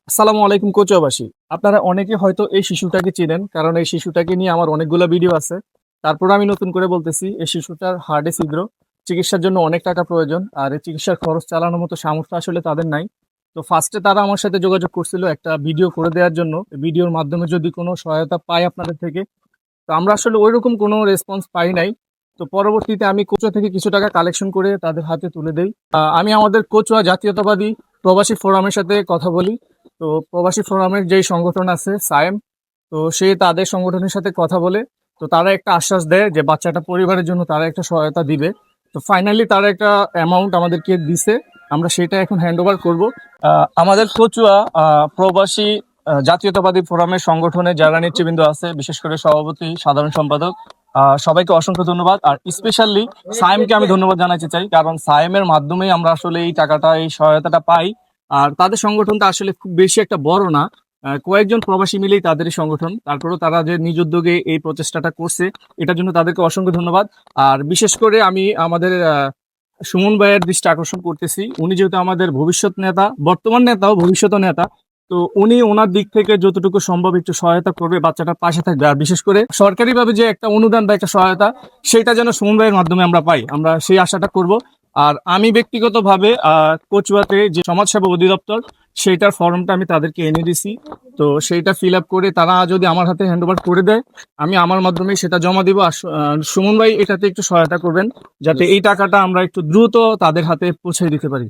আসসালামু আলাইকুম কোচবাসী। আপনারা অনেকে হয়তো এই শিশুটাকে চেনেন, কারণ এই শিশুটাকে নিয়ে আমার অনেকগুলো ভিডিও আছে। তারপরে আমি নতুন করে বলতেছি, এই শিশুটার হার্টে ছিদ্র, চিকিৎসার জন্য অনেক টাকা প্রয়োজন, আর এই চিকিৎসার খরচ চালানোর মতো সামর্থ্য আসলে তাদের নাই। তো ফার্স্টে তারা আমার সাথে যোগাযোগ করছিল একটা ভিডিও করে দেওয়ার জন্য। ভিডিওর মাধ্যমে যদি কোনো সহায়তা পাই আপনাদের থেকে, তো আমরা আসলে ওইরকম কোনো রেসপন্স পাই নাই। তো পরবর্তীতে আমি কোচুয়া থেকে কিছু টাকা কালেকশন করে তাদের হাতে তুলে দেই। আমি আমাদের কোচুয়া জাতীয়তাবাদী প্রবাসী ফোরামের সাথে কথা বলি। তো প্রবাসী ফোরামের যেই সংগঠন আছে সায়েম, তো সে তাদের সংগঠনের সাথে কথা বলে, তো তারা একটা আশ্বাস দেয় যে বাচ্চাটা পরিবারের জন্য তারা একটা সহায়তা দিবে। তো ফাইনালি তারা একটা অ্যামাউন্ট আমাদেরকে দিছে, আমরা সেটা এখন হ্যান্ড ওভার করবো। আমাদের কচুয়া প্রবাসী জাতীয়তাবাদী ফোরামের সংগঠনে যারা নেতৃবৃন্দ আছে, বিশেষ করে সভাপতি, সাধারণ সম্পাদক, সবাইকে অসংখ্য ধন্যবাদ। আর স্পেশালি সায়েমকে আমি ধন্যবাদ জানাতে চাই, কারণ সায়েমের মাধ্যমেই আমরা আসলে এই টাকাটা, এই সহায়তাটা পাই। আর তাদের সংগঠনটা আসলে খুব বেশি একটা বড় না, কয়েকজন প্রবাসী মিলেই তাদের এই সংগঠন। তারপরেও তারা যে নিজ উদ্যোগে এই প্রচেষ্টাটা করছে, এটার জন্য তাদেরকে অসংখ্য ধন্যবাদ। আর বিশেষ করে আমি আমাদের সুমন ভাইয়ের দৃষ্টি আকর্ষণ করতেছি। উনি যেহেতু আমাদের ভবিষ্যৎ নেতা, বর্তমান নেতাও ভবিষ্যৎ নেতা, তো উনি ওনার দিক থেকে যতটুকু সম্ভব একটু সহায়তা করবে, বাচ্চাটার পাশে থাকবে। আর বিশেষ করে সরকারিভাবে যে একটা অনুদান বা একটা সহায়তা, সেটা যেন সুমন ভাইয়ের মাধ্যমে আমরা পাই, আমরা সেই আশাটা করব। আর আমি ব্যক্তিগতভাবে কচুয়াতে যে সমাজসেবা অধিদপ্তর, সেইটার ফর্মটা আমি তাদেরকে এনে দিছি। তো সেইটা ফিল আপ করে তারা যদি আমার হাতে হ্যান্ড ওভার করে দেয়, আমি আমার মাধ্যমে সেটা জমা দিব। আর সুমন ভাই এটাতে একটু সহায়তা করবেন, যাতে এই টাকাটা আমরা একটু দ্রুত তাদের হাতে পৌঁছে দিতে পারি।